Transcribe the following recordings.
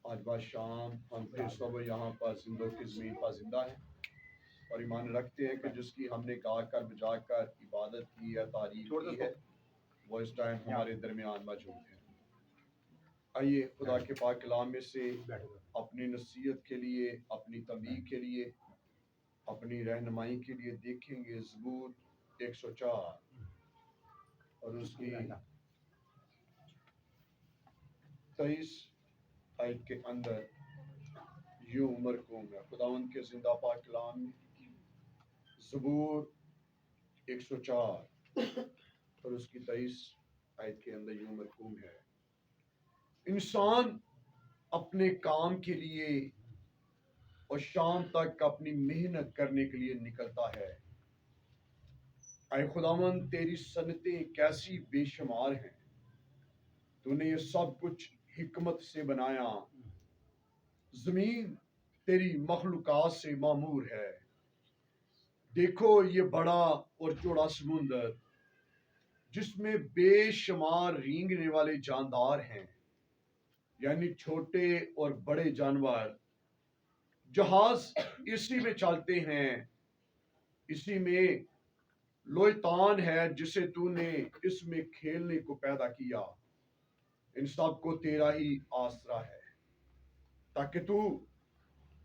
آج بعد شام ہم پھر صبح یہاں پر زندوں کی زمین پر زندہ ہیں اور ایمان رکھتے ہیں کہ جس کی ہم نے گا کر بجا کر عبادت کی ہے، تعریف کی ہے، وہ اس ٹائم ہمارے درمیان موجود ہے۔ آئیے خدا کے پاک کلام میں سے اپنی نصیحت کے لیے، اپنی تنبیہ کے لیے، اپنی رہنمائی کے لیے دیکھیں گے زبور 104 اور اس کی 23 آیت کے اندر یوں مرکوم ہے خداوند کے زندہ پاک کلام میں۔ زبور 104 اور اس کی 23 آیت کے اندر یوں مرکوم ہے، انسان اپنے کام کے لیے اور شام تک اپنی محنت کرنے کے لیے نکلتا ہے۔ اے خداوند تیری صنعتیں کیسی بے شمار ہیں، تو نے یہ سب کچھ حکمت سے بنایا، زمین تیری مخلوقات سے معمور ہے۔ دیکھو یہ بڑا اور چوڑا سمندر جس میں بے شمار رینگنے والے جاندار ہیں، یعنی چھوٹے اور بڑے جانور، جہاز اسی میں چلتے ہیں، اسی میں لویتان ہے جسے تو نے اس میں کھیلنے کو پیدا کیا۔ ان سب کو تیرا ہی آسرا ہے تاکہ تو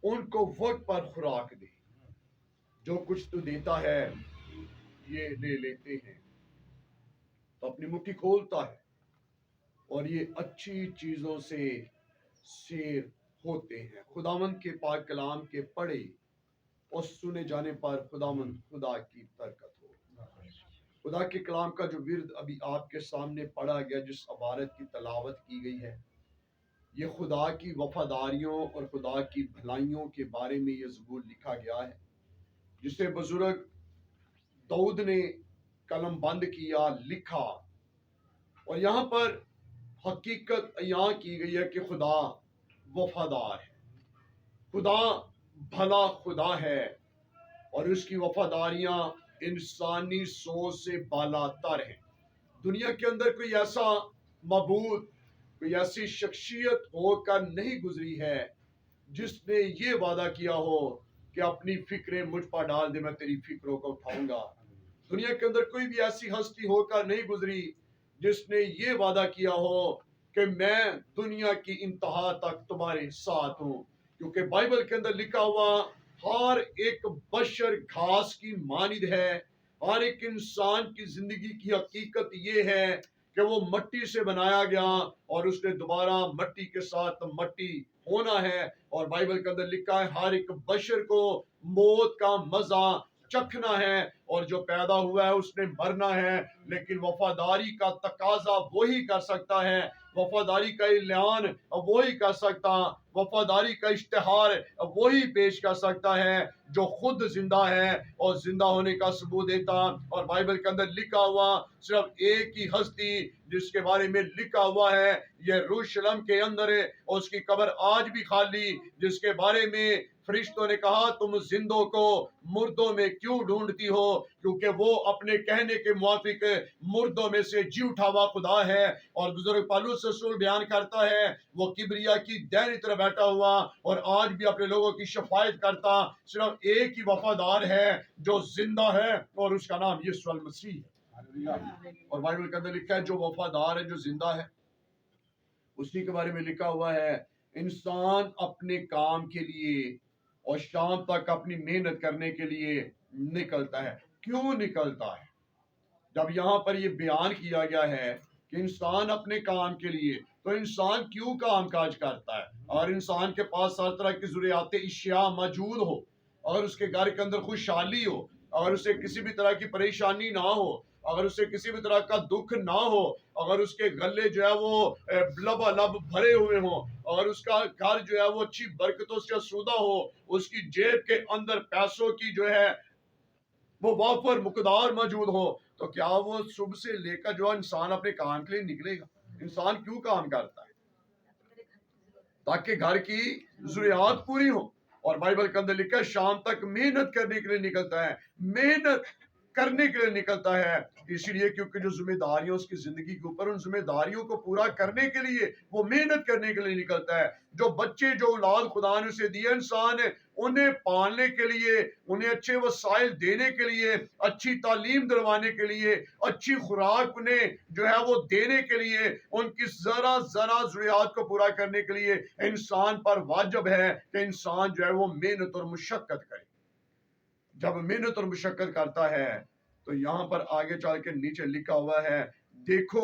ان کو وقت پر خوراک دے۔ جو کچھ تو دیتا ہے یہ لے لیتے ہیں، تو اپنی مٹھی کھولتا ہے اور یہ اچھی چیزوں سے سیر ہوتے ہیں۔ خداوند کے پاک کلام کے پڑھے اور سنے جانے پر خداوند خدا کی برکت ہو۔ خدا کے کلام کا جو ورد ابھی آپ کے سامنے پڑھا گیا، جس عبارت کی تلاوت کی گئی ہے، یہ خدا کی وفاداریوں اور خدا کی بھلائیوں کے بارے میں یہ زبور لکھا گیا ہے، جسے بزرگ داؤد نے قلم بند کیا، لکھا، اور یہاں پر حقیقت عیاں کی گئی ہے کہ خدا وفادار ہے، خدا بھلا خدا ہے، اور اس کی وفاداریاں انسانی سوچ سے بالا تر ہیں۔ دنیا کے اندر کوئی ایسا معبود، کوئی ایسی شخصیت ہو کر نہیں گزری ہے جس نے یہ وعدہ کیا ہو کہ اپنی فکریں مجھ پر ڈال دے، میں تیری فکروں کو اٹھاؤں گا۔ دنیا کے اندر کوئی بھی ایسی ہستی ہو کر نہیں گزری جس نے یہ وعدہ کیا ہو کہ میں دنیا کی انتہا تک تمہارے ساتھ ہوں، کیونکہ بائبل کے اندر لکھا ہوا ہر ایک بشر گھاس کی مانند ہے۔ ہر ایک انسان کی زندگی کی حقیقت یہ ہے کہ وہ مٹی سے بنایا گیا اور اس نے دوبارہ مٹی کے ساتھ مٹی ہونا ہے، اور بائبل کے اندر لکھا ہے ہر ایک بشر کو موت کا مزہ چکھنا ہے، اور جو پیدا ہوا ہے اس نے مرنا ہے، لیکن وفاداری کا تقاضا وہی کر سکتا ہے، وفاداری کا اعلان وہی کر سکتا، وفاداری کا اشتہار وہی پیش کر سکتا ہے جو خود زندہ ہے اور زندہ ہونے کا ثبوت دیتا۔ اور بائبل کے اندر لکھا ہوا صرف ایک ہی ہستی جس کے بارے میں لکھا ہوا ہے یروشلم کے اندر ہے، اور اس کی قبر آج بھی خالی، جس کے بارے میں فرشتوں نے کہا تم زندوں کو مردوں میں کیوں ڈھونڈتی ہو، کیونکہ وہ اپنے کہنے کے موافق مردوں میں سے جی اٹھا ہوا خدا ہے۔ اور بزرگ پالوس رسول بیان کرتا ہے وہ کبریا کی دائیں طرف بیٹھا ہوا اور آج بھی اپنے لوگوں کی شفاعت کرتا، صرف ایک ہی وفادار ہے جو زندہ ہے، اور اس کا نام یسوع المسیح ہے۔ اور بائبل کے اندر لکھا ہے جو وفادار ہے، جو زندہ ہے، اسی کے بارے میں لکھا ہوا ہے انسان اپنے کام کے لیے اور شام تک اپنی محنت کرنے کے لیے نکلتا ہے۔ کیوں نکلتا ہے؟ جب یہاں پر یہ بیان کیا گیا ہے کہ انسان اپنے کام کے لیے، تو انسان کیوں کام کاج کرتا ہے؟ اور انسان کے پاس ہر طرح کی ضروریات اشیاء موجود ہو، اور اس کے گھر کے اندر خوشحالی ہو، اگر اسے کسی بھی طرح کی پریشانی نہ ہو، اگر اسے کسی بھی طرح کا دکھ نہ ہو، اگر اس کے گلے جو ہے وہ لبالب بھرے ہوئے ہوں، اگر اس کا گھر جو ہے وہ اچھی برکتوں سے آسودہ ہو، اس کی جیب کے اندر پیسوں کی جو ہے وہ وافر مقدار موجود ہو، تو کیا وہ صبح سے لے کر جو انسان اپنے کام کے لیے نکلے گا؟ انسان کیوں کام کرتا ہے؟ تاکہ گھر کی ضروریات پوری ہو۔ اور بائبل کے اندر لکھا ہے شام تک محنت کرنے کے لیے نکلتا ہے۔ محنت کرنے کے لیے نکلتا ہے، اسی لیے کیونکہ جو ذمہ داریاں اس کی زندگی کے اوپر، ان ذمہ داریوں کو پورا کرنے کے لیے وہ محنت کرنے کے لیے نکلتا ہے۔ جو بچے، جو اولاد خدا نے اسے دیا انسان ہے، انہیں پالنے کے لیے، انہیں اچھے وسائل دینے کے لیے، اچھی تعلیم دلوانے کے لیے، اچھی خوراک انہیں جو ہے وہ دینے کے لیے، ان کی ذرا ذرا ضروریات کو پورا کرنے کے لیے انسان پر واجب ہے کہ انسان جو ہے وہ محنت اور مشقت کرے۔ جب محنت اور مشقت کرتا ہے تو یہاں پر آگے چل کے نیچے لکھا ہوا ہے، دیکھو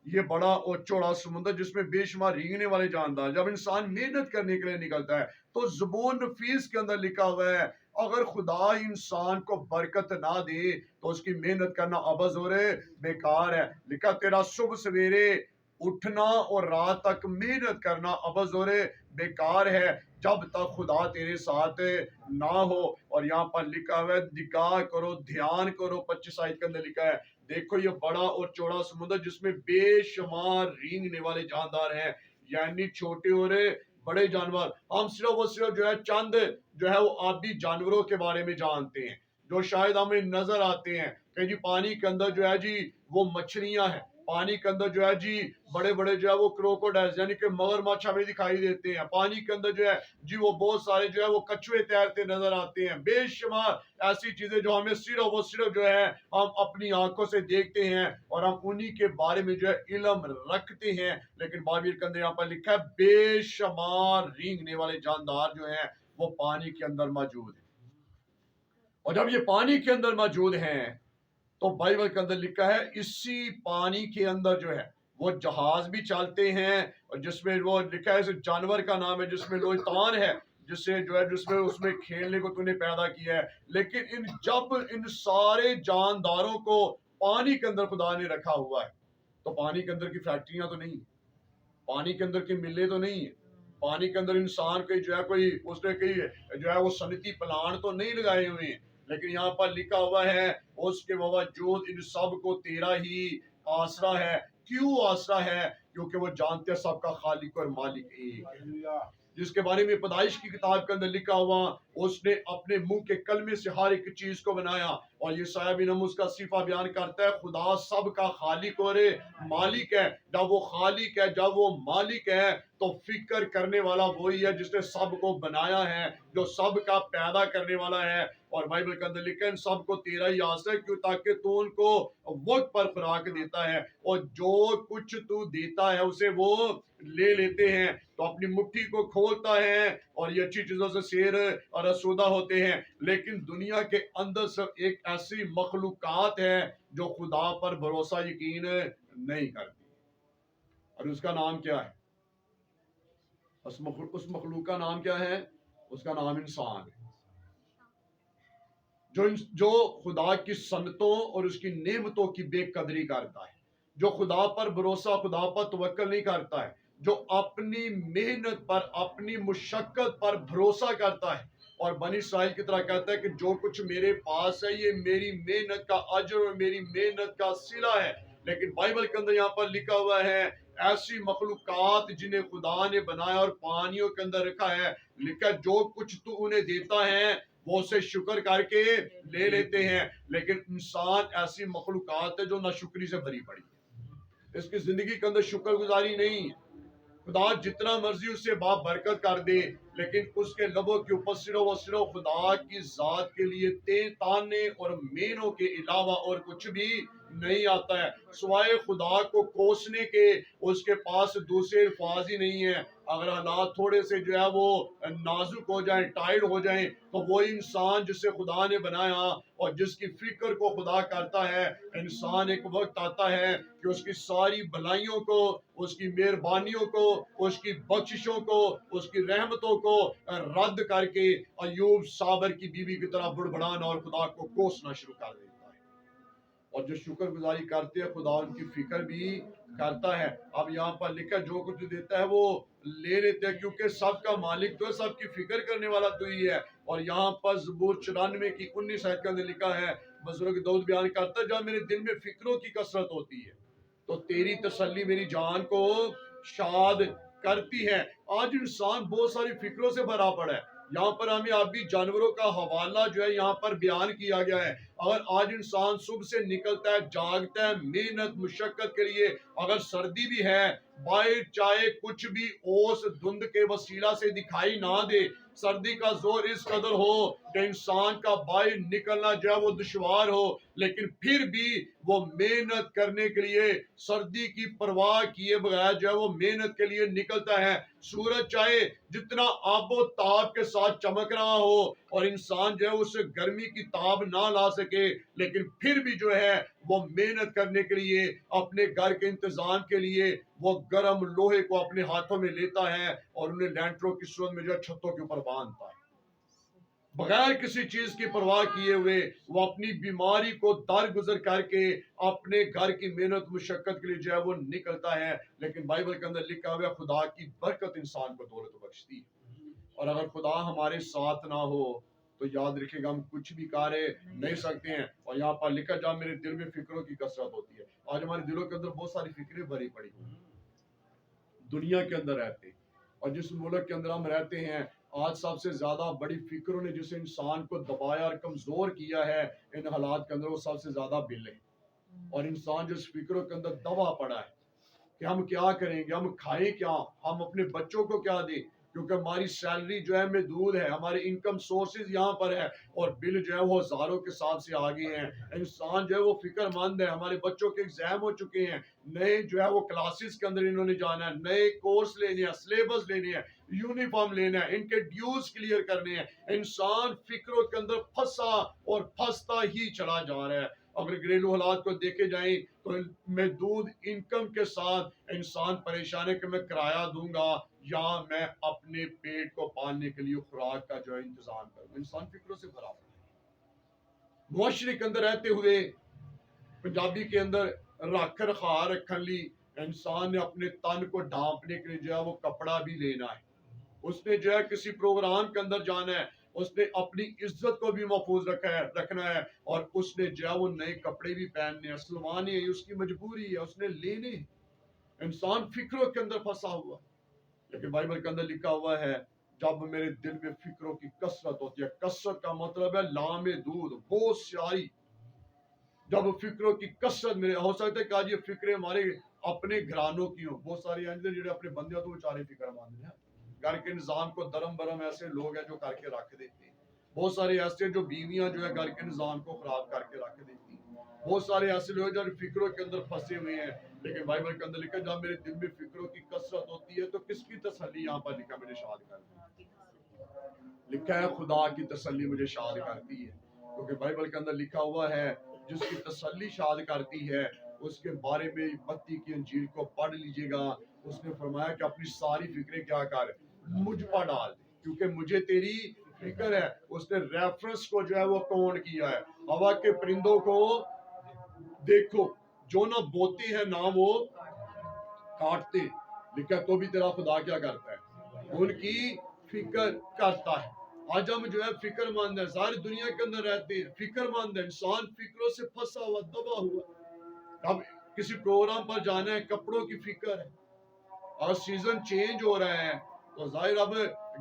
یہ بڑا اور چوڑا سمندر جس میں بے شمار رینگنے والے جاندار۔ جب انسان محنت کرنے کے لیے نکلتا ہے تو زبون نفیس کے اندر لکھا ہوا ہے، اگر خدا انسان کو برکت نہ دے تو اس کی محنت کرنا عبث اور بیکار ہے۔ لکھا تیرا صبح سویرے اٹھنا اور رات تک محنت کرنا عبث اور بیکار ہے جب تک خدا تیرے ساتھ نہ ہو۔ اور یہاں پر لکھا ہوا ہے نگاہ کرو، دھیان کرو، 25 آیت کے اندر لکھا ہے، دیکھو یہ بڑا اور چوڑا سمندر جس میں بے شمار رینگنے والے جاندار ہیں، یعنی چھوٹے اور بڑے جانور۔ ہم صرف و صرف جو ہے چند جو ہے وہ آبی جانوروں کے بارے میں جانتے ہیں جو شاید ہمیں نظر آتے ہیں کہ جی پانی کے اندر جو ہے جی وہ مچھلیاں ہیں، پانی کے اندر جو ہے جی بڑے بڑے جو ہے وہ کروکوڈائلز یعنی کہ مگرمچھ ہمیں دکھائی دیتے ہیں، پانی کے اندر جو ہے جی وہ بہت سارے جو ہے وہ کچھوے تیرتے نظر آتے ہیں، بے شمار ایسی چیزیں جو ہمیں صرف و صرف جو ہے ہم اپنی آنکھوں سے دیکھتے ہیں اور ہم انہی کے بارے میں جو ہے علم رکھتے ہیں۔ لیکن بائبل کے اندر یہاں پر لکھا ہے بے شمار رینگنے والے جاندار جو ہیں وہ پانی کے اندر موجود ہیں۔ اور جب یہ پانی کے اندر موجود ہیں تو بائبل کے اندر لکھا ہے اسی پانی کے اندر جو ہے وہ جہاز بھی چلتے ہیں، اور جس میں وہ لکھا ہے اس جانور کا نام ہے جس میں لویتان ہے، جس سے جو ہے جس میں اس میں کھیلنے کو تو نے پیدا کیا ہے۔ لیکن جب ان سارے جانداروں کو پانی کے اندر خدا نے رکھا ہوا ہے تو پانی کے اندر کی فیکٹریاں تو نہیں، پانی کے اندر کی ملیں تو نہیں ہیں، پانی کے اندر انسان کے جو ہے کوئی اس نے کئی جو ہے وہ صنعتی پلانٹ تو نہیں لگائے ہوئے ہیں، لیکن یہاں پر لکھا ہوا ہے اس کے باوجود ان سب کو تیرا ہی آسرا ہے۔ کیوں آسرا ہے؟ کیونکہ وہ جانتے ہیں سب کا خالق اور مالک ایک ہے، جس کے بارے میں پیدائش کی کتاب کے اندر لکھا ہوا اس نے اپنے منہ کے کلمے سے ہر ایک چیز کو بنایا۔ اور یسایہ بن آموز کا صفہ بیان کرتا ہے خدا سب کا خالق اور مالک ہے۔ جب وہ خالق ہے، جب وہ مالک ہے تو فکر کرنے والا وہی ہے جس نے سب کو بنایا ہے، جو سب کا پیدا کرنے والا ہے۔ اور بائبل کے اندر لکھا ہے ان سب کو تیرا ہی آسرا ہے کیوں تاکہ تو ان کو وقت پر خوراک دیتا ہے، اور جو کچھ تو دیتا ہے اسے وہ لے لیتے ہیں۔ تو اپنی مٹھی کو کھولتا ہے اور یہ اچھی چیزوں سے سیر اور آسودہ ہوتے ہیں، لیکن دنیا کے اندر صرف ایک ایسی مخلوقات ہے جو خدا پر بھروسہ یقین نہیں کرتی، اور اس کا نام کیا ہے؟ اس مخلوق کا نام کیا ہے؟ اس کا نام انسان ہے، جو خدا کی سنتوں اور اس کی نعمتوں کی بے قدری کرتا ہے، جو خدا پر بھروسہ، خدا پر توکل نہیں کرتا ہے، جو اپنی محنت پر، اپنی مشقت پر بھروسہ کرتا ہے، اور بنی اسرائیل کی طرح کہتا ہے کہ جو کچھ میرے پاس ہے یہ میری محنت کا اجر اور میری محنت کا صلہ ہے۔ لیکن بائبل کے اندر یہاں پر لکھا ہوا ہے ایسی مخلوقات جنہیں خدا نے بنایا اور پانیوں کے اندر رکھا ہے، لکھا جو کچھ تو انہیں دیتا ہے وہ اسے شکر کر کے لے لیتے ہیں، لیکن انسان ایسی مخلوقات ہے جو ناشکری سے بھری پڑی ہے، اس کی زندگی کے اندر شکر گزاری نہیں ہے۔ خدا جتنا مرضی اس سے باپ برکت کر دے لیکن اس کے لبوں کے اوپر صرف و صرف خدا کی ذات کے لیے تانے اور مینوں کے علاوہ اور کچھ بھی نہیں آتا ہے، سوائے خدا کو کوسنے کے اس کے پاس دوسرے الفاظ ہی نہیں ہیں۔ اگر حالات تھوڑے سے جو ہے وہ نازک ہو جائیں، ٹائٹ ہو جائیں، تو وہ انسان جسے خدا نے بنایا اور جس کی فکر کو خدا کرتا ہے، انسان ایک وقت آتا ہے کہ اس کی ساری بھلائیوں کو، اس کی مہربانیوں کو، اس کی بخششوں کو، اس کی رحمتوں کو رد کر کے ایوب صابر کی بیوی کی طرح بڑبڑانا اور خدا کو کوسنا شروع کر دیتا ہے۔ اور جو شکر گزاری کرتے ہیں خدا ان کی فکر بھی کرتا ہے۔ اب یہاں پر لکھا جو کچھ دیتا ہے وہ لے لیتے ہیں کیونکہ سب کا مالک تو ہے، سب کی فکر کرنے والا تو ہی ہے۔ اور یہاں پر زبور 94 کی 19 آیت کے اندر لکھا ہے، بزرگ داؤد بیان کرتا ہے جب میرے دل میں فکروں کی کثرت ہوتی ہے تو تیری تسلی میری جان کو شاد کرتی ہے۔ آج انسان بہت ساری فکروں سے بھرا پڑا ہے۔ یہاں پر ہمیں آبی جانوروں کا حوالہ جو ہے یہاں پر بیان کیا گیا ہے۔ اگر آج انسان صبح سے نکلتا ہے، جاگتا ہے محنت مشقت کے لیے، اگر سردی بھی ہے، باہر چاہے کچھ بھی اوس دھند کے وسیلہ سے دکھائی نہ دے، سردی کا زور اس قدر ہو کہ انسان کا باہر نکلنا جو ہے وہ دشوار ہو، لیکن پھر بھی وہ محنت کرنے کے لیے سردی کی پرواہ کیے بغیر جو ہے وہ محنت کے لیے نکلتا ہے۔ سورج چاہے جتنا آب و تاب کے ساتھ چمک رہا ہو اور انسان جو ہے اس سے گرمی کی تاب نہ لا سکے، لیکن پھر بھی جو ہے وہ محنت کرنے کے لیے، اپنے گھر کے انتظام کے لیے وہ گرم لوہے کو اپنے ہاتھوں میں لیتا ہے اور انہیں لینٹروں کی صورت میں جو ہے چھتوں کے اوپر باندھتا ہے، بغیر کسی چیز کی پرواہ کیے ہوئے وہ اپنی بیماری کو درگزر کر کے اپنے گھر کی محنت مشقت کے لیے جو ہے وہ نکلتا ہے۔ لیکن بائبل کے اندر لکھا ہوا ہے خدا کی برکت انسان کو دولت بخشتی ہے، اور اگر خدا ہمارے ساتھ نہ ہو تو یاد رکھے گا ہم کچھ بھی کارے نہیں سکتے ہیں۔ اور یہاں پر لکھا جا میرے دل میں فکروں کی کثرت ہوتی ہے۔ آج ہمارے دلوں کے اندر بہت ساری فکریں بھری پڑی ہوئی دنیا کے اندر رہتے ہیں، اور جس ملک کے اندر ہم رہتے ہیں آج سب سے زیادہ بڑی فکروں نے جس انسان کو دبایا اور کمزور کیا ہے ان حالات کے اندر، وہ سب سے زیادہ بل ہے۔ اور انسان جس فکروں کے اندر دبا پڑا ہے کہ ہم کیا کریں گے، ہم کھائیں کیا، ہم اپنے بچوں کو کیا دیں، کیونکہ ہماری سیلری جو ہے محدود ہے، ہمارے انکم سورسز یہاں پر ہے اور بل جو ہے وہ ہزاروں کے حساب سے آگے ہیں۔ انسان جو ہے وہ فکر مند ہے، ہمارے بچوں کے ایگزام ہو چکے ہیں، نئے جو ہے وہ کلاسز کے اندر انہوں نے جانا ہے، نئے کورس لینے ہیں، سلیبس لینے ہیں، یونیفارم لینا ہے، ان کے ڈیوز کلیئر کرنے ہیں۔ انسان فکروں کے اندر پھنسا اور پھنستا ہی چلا جا رہا ہے۔ اگر گھریلو حالات کو دیکھے جائیں تو محدود انکم کے ساتھ انسان پریشان ہے کہ میں کرایہ دوں گا یا میں اپنے پیٹ کو پالنے کے لیے خوراک کا جو ہے انتظام کروں۔ انسان فکروں سے بھرا پڑا ہے۔ معاشرے کے اندر رہتے ہوئے پنجابی کے اندر رکھ رکھا رکھن لی، انسان نے اپنے تن کو ڈھانپنے کے لیے جو ہے وہ کپڑا بھی لینا ہے، اس نے جو ہے کسی پروگرام کے اندر جانا ہے، اس نے اپنی عزت کو بھی محفوظ رکھنا ہے، اور اس نے جو ہے وہ نئے کپڑے بھی پہننے ہیں، سلوانے ہیں، اس کی مجبوری ہے، اس نے لینے ہیں۔ انسان فکروں کے اندر پھنسا ہوا، لیکن بائبل کے اندر لکھا ہوا ہے جب میرے دل میں فکروں کی کثرت ہوتی ہے، کثرت کا مطلب ہے لام دودھ، بہت ساری، جب فکروں کی کثرت میرے ہو سکتا ہے کہ آج یہ فکریں ہمارے اپنے گھرانوں کی ہوں، بہت سارے جڑے اپنے بندے تو بیچارے فکر مند ہیں، گھر کے نظام کو درم برم ایسے لوگ ہیں جو کر کے رکھ دیتے ہیں، بہت سارے ایسے جو بیویاں جو ہے گھر کے نظام کو خراب کر کے رکھ دیتی ہیں، بہت سارے ایسے لوگ جو فکروں کے اندر پھنسے ہوئے ہیں۔ لیکن بائبل کے اندر لکھا جب میرے دل میں فکروں کی کثرت ہوتی ہے تو کس کی تسلی یہاں پر لکھا مجھے شاد کرتی ہے، لکھا ہے خدا کی تسلی مجھے شاد کرتی ہے، کیونکہ بائبل کے اندر لکھا ہوا ہے جس کی تسلی شاد کرتی ہے اس کے بارے میں متی کی انجیل کو پڑھ لیجئے گا، اس نے فرمایا کہ اپنی ساری فکریں کیا کر مجھ پر ڈال دے کیونکہ مجھے تیری فکر ہے۔ اس نے ریفرنس کو جو ہے وہ کون کیا ہے، ہوا کے پرندوں کو دیکھو جو نہ بوتے ہیں نہ وہ کاٹتے، لکھا تو بھی تیرا خدا کیا کرتا ہے، ان کی فکر کرتا ہے۔ آج ہم جو ہے فکر مند ہے، ساری دنیا کے اندر رہتے ہیں فکر مند ہے، انسان فکروں سے پھنسا ہوا دبا ہوا۔ اب کسی پروگرام پر جانا ہے، کپڑوں کی فکر ہے، اور سیزن چینج ہو رہا ہے تو ظاہر اب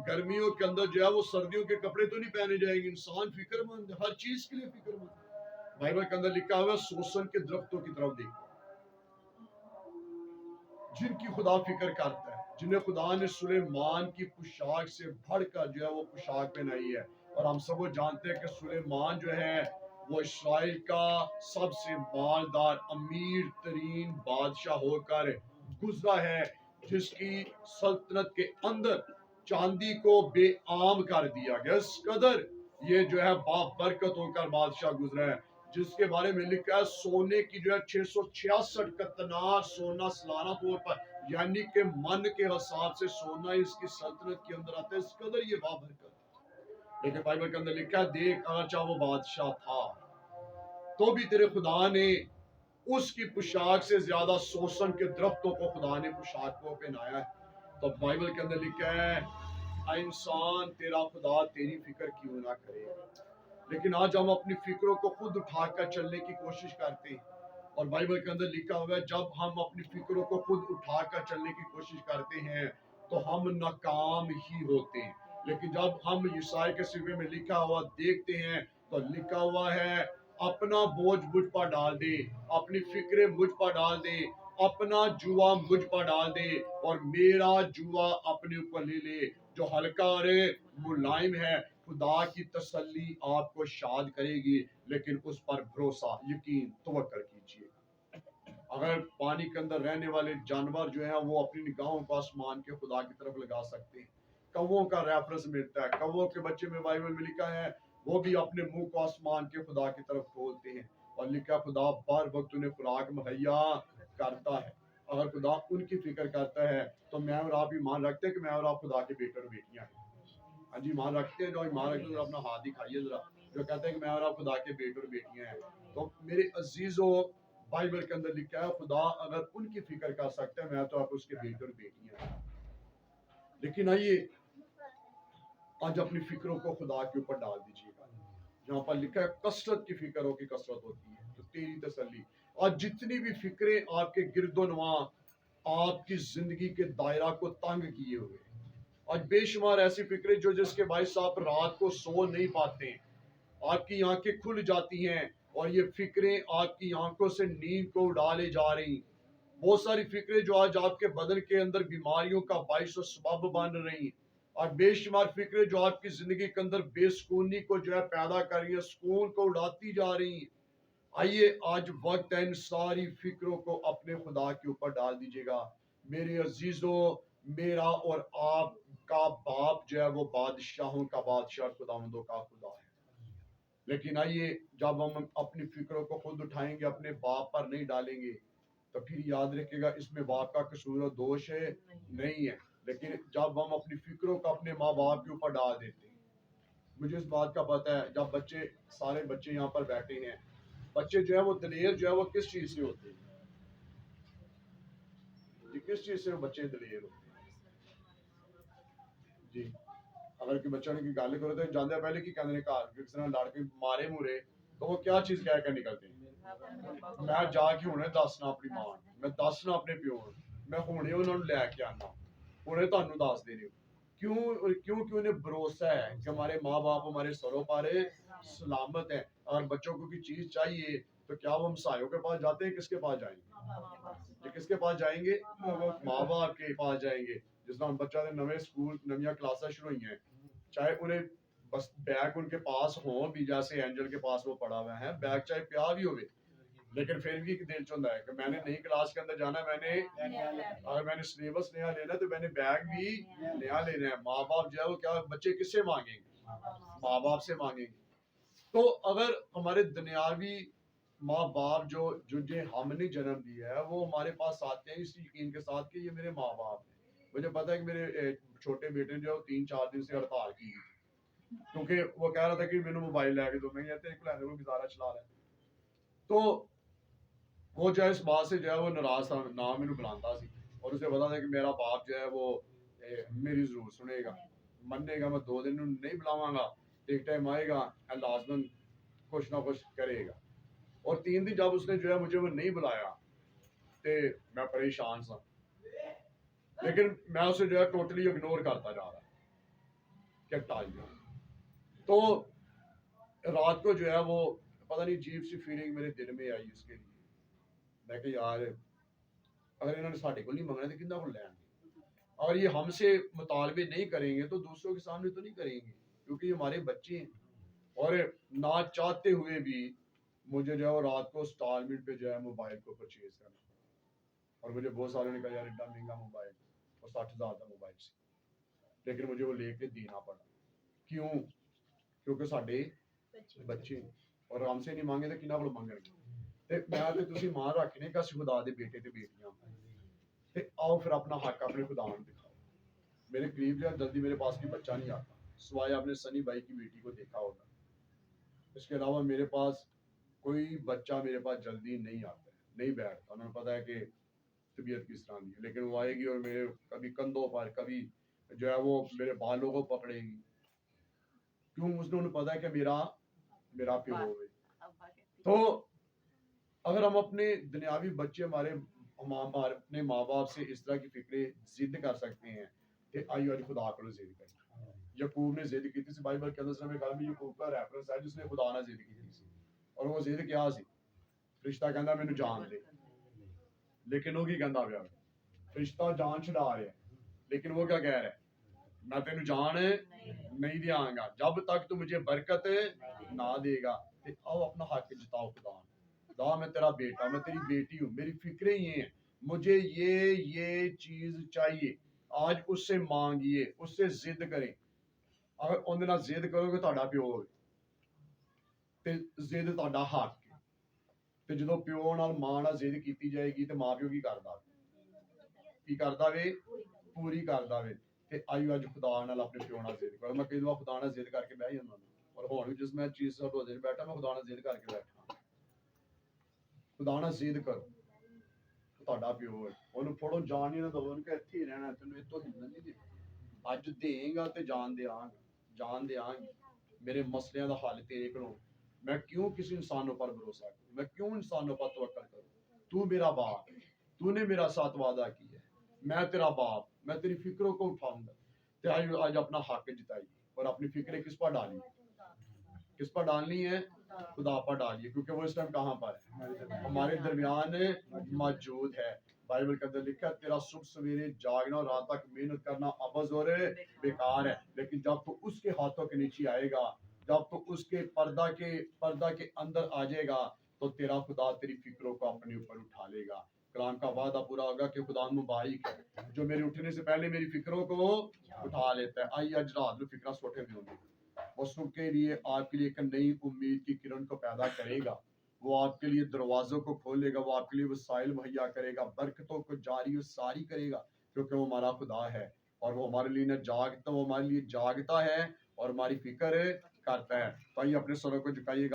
گرمیوں کے اندر جو ہے وہ سردیوں کے کپڑے تو نہیں پہنے جائیں گے، انسان فکر مند ہے، ہر چیز کے لیے فکر مند ہے۔ بائبل کے اندر لکھا ہوا ہے سوسن کے درختوں کی طرف دیکھو جن کی خدا فکر کرتا ہے، جنہیں خدا نے سلیمان کی پوشاک سے بڑھ کر جو ہے وہ پوشاک پہنائی ہے، اور ہم سب وہ جانتے ہیں کہ سلیمان جو ہے وہ اسرائیل کا سب سے مالدار امیر ترین بادشاہ ہو کر گزرا ہے، جس کی سلطنت کے اندر چاندی کو بے عام کر دیا گیا، اس قدر یہ جو ہے بابرکت ہو کر بادشاہ گزرا ہے، جس کے بارے میں لکھا ہے سونے کی جو ہے 666 قطنار سونا سالانہ طور پر، یعنی کہ من کے حساب سے سونا اس کی سلطنت کے اندر آتا ہے، اس قدر یہ بابرکت۔ لیکن بائبل کے اندر لکھا ہے دیکھ اگرچہ وہ بادشاہ تھا تو بھی تیرے خدا نے اس کی پوشاک سے زیادہ سوسن کے درختوں کو خدا نے پوشاک کو پہنایا ہے۔ تو بائبل کے اندر لکھا ہے اے انسان تیرا خدا تیری فکر کیوں نہ کرے، لیکن آج ہم اپنی فکروں کو خود اٹھا کر چلنے کی کوشش کرتے ہیں، اور بائبل کے اندر لکھا ہوا ہے جب ہم اپنی فکروں کو خود اٹھا کر چلنے کی کوشش کرتے ہیں تو ہم ناکام ہی ہوتے ہیں، لیکن جب ہم یسائی کے صفحے میں لکھا ہوا دیکھتے ہیں تو لکھا ہوا ہے اپنا بوجھ مجھ پر ڈال دے، اپنی فکریں مجھ پر ڈال دے، اپنا جوا مجھ پر ڈال دے اور میرا جوا اپنے اوپر لے لے جو ہلکا اور ملائم ہے۔ خدا کی تسلی آپ کو شاد کرے گی، لیکن اس پر بھروسہ، یقین، توکل کیجیے۔ اگر پانی کے اندر رہنے والے جانور جو ہیں وہ اپنی نگاہوں کو آسمان کے خدا کی طرف لگا سکتے ہیں۔ کووں کا ریفرنس ملتا ہے، کووں کے بچے میں بائبل میں لکھا ہے وہ بھی اپنے منہ کو آسمان کے خدا کی طرف کھولتے ہیں اور لکھا خدا بار وقت انہیں خوراک مہیا کرتا ہے۔ اگر خدا ان کی فکر کرتا ہے تو میں اور آپ ایمان رکھتے ہیں کہ میں اور آپ خدا کے بیٹے اور بیٹیاں ہیں؟ ہاں جی، ایمان رکھتے ہیں؟ جو ایمان رکھتے ہیں اپنا ہاتھ دکھائیے ذرا، جو کہتے ہیں کہ میں اور آپ خدا کے بیٹے اور بیٹیاں ہیں۔ تو میرے عزیزو، بائبل کے اندر لکھا ہے خدا اگر ان کی فکر کر سکتا ہے، میں تو آپ اس کے بیٹے اور بیٹیاں ہیں۔ لیکن آئیے آج اپنی فکروں کو خدا کے اوپر ڈال دیجیے گا۔ جہاں پر لکھا ہے کثرت کی فکروں کی کثرت ہوتی ہے تو تیری تسلی۔ آج جتنی بھی فکریں آپ کے گرد و نواں آپ کی زندگی کے دائرہ کو تنگ کیے ہوئے، آج بے شمار ایسی فکریں جو جس کے باعث آپ رات کو سو نہیں پاتے ہیں، آپ کی آنکھیں کھل جاتی ہیں اور یہ فکریں آپ کی آنکھوں سے نیند کو اڑا لے جا رہی۔ بہت ساری فکریں جو آج آپ کے بدن کے اندر بیماریوں کا باعث و سبب بن رہی ہیں، اور بے شمار فکریں جو آپ کی زندگی کے اندر بے سکونی کو جو ہے پیدا کر رہی ہیں، سکون کو اڑاتی جا رہی ہیں۔ آئیے آج وقت ہے ان ساری فکروں کو اپنے خدا کے اوپر ڈال دیجیے گا۔ میرے عزیزو، میرا اور آپ کا باپ جو ہے وہ بادشاہوں کا بادشاہ، خداوندوں کا خدا ہے۔ لیکن آئیے جب ہم اپنی فکروں کو خود اٹھائیں گے، اپنے باپ پر نہیں ڈالیں گے، تو پھر یاد رکھے گا اس میں باپ کا قصور و دوش ہے نہیں ہے۔ لیکن جب ہم اپنی فکروں کو اپنے ماں باپ کے اوپر ڈال دیتے ہیں، مجھے اس بات کا پتہ ہے جب بچے، سارے بچے یہاں پر بیٹھے ہیں، بچے جو ہے وہ دلیر جو ہے وہ کس چیز سے ہوتے ہیں جی؟ کس چیز سے بچے دلیر ہوتے ہیں جی؟ اگر کوئی بچہ نے کی گل کرو تو جاندے پہلے کی کہنے گھر کس طرح لڑ کے مارے مورے تو وہ کیا چیز کہہ کر نکلتے ہیں؟ میں جا کے ہونے دسنا اپنی ماں، میں دسنا اپنے پیو، میں ہونے انہوں نے لے کے آنا، انہیں تانوں دس دینے۔ کیوں انہیں بھروسہ ہے کہ ہمارے ماں باپ ہمارے سروں پر سلامت ہے۔ اگر بچوں کو کوئی چیز چاہیے تو کیا وہ ہمسایوں کے پاس جاتے ہیں؟ کس کے پاس جائیں گے؟ کس کے پاس جائیں گے؟ ماں باپ کے پاس جائیں گے۔ جس طرح بچہ نے نویں سکول نویاں کلاسیں شروع ہوئی ہیں، چاہے انہیں بس بیگ ان کے پاس ہو بھی، جیسے اینجل کے پاس وہ پڑا ہوا ہے، بیگ چاہے پیا بھی ہوئے، لیکن پھر بھی ایک دل چاہتا ہے کہ میں نے نئی کلاس کے اندر جانا ہے، اگر میں نے سلیبس نیا لینا تو میں نے بیگ بھی نیا لینا ہے۔ ماں باپ جو ہے وہ کیا بچے کس سے مانگیں گے؟ ماں باپ سے مانگیں گے۔ تو اگر ہمارے دنیاوی ماں باپ جو جنہیں ہم نے جنم دیا ہے وہ ہمارے پاس آتے ہیں اس یقین کے ساتھ کہ یہ میرے ماں باپ ہیں۔ مجھے پتا ہے کہ میرے چھوٹے بیٹے جو 3-4 دن سے ہڑتال کی، کیونکہ وہ کہہ رہا تھا کہ میرے موبائل لے کے دو، میں کہتے ہیں کہ گزارا چلا رہا ہے۔ تو وہ جو ہے اس بات سے جو ہے وہ ناراض تھا، نہ مینوں بلاتا سی، اور اسے پتا تھا کہ میرا باپ جو ہے وہ میری ضرور سنے گا، منے گا۔ میں 2 دن نہیں بلاواں گا، ایک ٹائم آئے گا لازمن کچھ نہ کچھ کرے گا۔ اور 3 دن جب اس نے جو ہے مجھے وہ نہیں بلایا تو میں پریشان سا، لیکن میں اسے جو ہے ٹوٹلی اگنور کرتا جا رہا کہ ٹال دیا۔ تو رات کو جو ہے وہ پتہ نہیں عجیب سی فیلنگ میرے دل میں آئی اس کے لیے، میں کہ یار اگر انہوں نے ساڈے کو نہیں منگنا تو کِنّا کو لین گے؟ اور یہ ہم سے مطالبے نہیں کریں گے تو دوسروں کے سامنے تو نہیں کریں گے، کیونکہ یہ ہمارے بچے ہیں۔ اور نہ چاہتے ہوئے بھی مجھے جو ہے وہ رات کو انسٹالمنٹ پہ جو ہے موبائل کو پرچیز کرنا، اور مجھے بہت سارے نے کہا یار اتنا مہنگا موبائل اور 60,000 کا موبائل سی، لیکن مجھے وہ لے کے دینا پڑا۔ کیوں؟ کیونکہ ساڈے بچے ہیں اور ہم سے نہیں مانگے تو کنہاں کولوں منگن گے؟ تے میں تے تسی مان رکھنے کہ اسی خدا دے بیٹے تے بیٹیاں تے آؤ پھر اپنا حق اپنے خدا نوں دکھاؤ۔ میرے قریب جو ہے جلدی میرے پاس کوئی بچہ نہیں آتا، سوائے آپ نے سنی بھائی کی بیٹی کو دیکھا ہوگا، اس کے علاوہ میرے پاس کوئی بچہ میرے پاس جلدی نہیں آتا ہے، نہیں بیٹھتا۔ انہوں نے پتا ہے کہ طبیعت کس طرح کی ہے، لیکن وہ آئے گی اور میرے کبھی کندھوں پر، کبھی جو ہے وہ میرے بالوں کو پکڑے گی۔ کیوں؟ انہوں نے پتا ہے کہ میرا پیو ہے۔ تو اگر ہم اپنے دنیاوی بچے ہمارے اپنے ماں باپ سے اس طرح کی فکریں ضد کر سکتے ہیں کہ آئیو آج خدا کو ضد کریں۔ یعقوب نے ضد کی تھی، بائبل کے اندر میں یعقوب کا ریفرنس ہے جس نے خدا نہ ضد کی تھی، اور وہ ضد کیا سی فرشتہ کہندا مینوں جان دے لیکن وہ کی کہندا پیا فرشتہ جان چھڑا رہا ہے لیکن وہ کیا کہہ رہا ہے میں تینوں جان نہیں دیاں گا جب تک تو مجھے برکت نہ دے گا تے آؤ اپنا حق جتاؤ خدا میں تیرا بیٹا میں تیری بیٹی ہوں میری فکریں یہ ہیں مجھے یہ چیز چاہیے آج اس سے مانگیے اس سے ضد کریں اگر اندر نال ضد کرو گے تہاڈا پیو ہوے تے ضد تہاڈا حق ہے تے جدوں پیو نال ماں نال ضد کیتی جائے گی تے ماں پیو کی کردا وے پوری کردا وے تے آئیو اج خدا نال اپنے پیو نال ضد کرو میں کئی دفعہ خدا نال ضد کر کے بیٹھ جانا اور ہن جس میں چیز سے روزے بیٹھا میں خدا نال ضد کر کے بیٹھا خدا نال ضد کرو تہاڈا پیو ہے اونوں پھڑو جان ہی نہ دو اونوں کہ ایتھے ہی رہنا تینوں اتوں ہلن نہیں دے اج دیں گا تے جان دیاں گی میرے مسئلے دا حل تیرے کولوں میں کیوں کسی انسانوں پر بھروسہ کروں میں کیوں انسانوں پر توکل کروں تو میرا باپ ہے تو نے میرا ساتھ وعدہ کیا ہے میں تیرا باپ میں تیری فکروں کو اٹھاؤں گا تے آج اپنا حق جتائیے اور اپنی فکریں کس پر ڈالی کس پر ڈالنی ہے خدا پر ڈالیے کیونکہ وہ اس ٹائم کہاں پر ہے ہمارے درمیان موجود ہے بائبل کے اندر لکھا ہے تیرا صبح سویرے جاگنا اور رات تک محنت کرنا عبث اور بیکار ہے لیکن جب تو اس کے ہاتھوں کے نیچے آئے گا جب تو اس کے پردہ کے اندر آ جائے گا تو تیرا خدا تیری فکروں کو اپنے اوپر اٹھا لے گا کلام کا وعدہ پورا ہوگا کہ خدا مبارک ہے جو میرے اٹھنے سے پہلے میری فکروں کو اٹھا لیتا ہے آئیے اج رات میں فکرہ سوٹے میں ہوں وہ سب کے لیے آپ کے لیے ایک نئی امید کی کرن کو پیدا کرے گا وہ آپ کے لیے دروازوں کو کھولے گا وہ آپ کے لیے وسائل مہیا کرے گا برکتوں کو جاری و ساری کرے گا کیونکہ وہ ہمارا خدا ہے اور وہ ہمارے لیے وہ ہمارے لیے جاگتا ہے اور ہماری فکر کرتا ہے تو آئیے اپنے سروں کو جھکائیے گا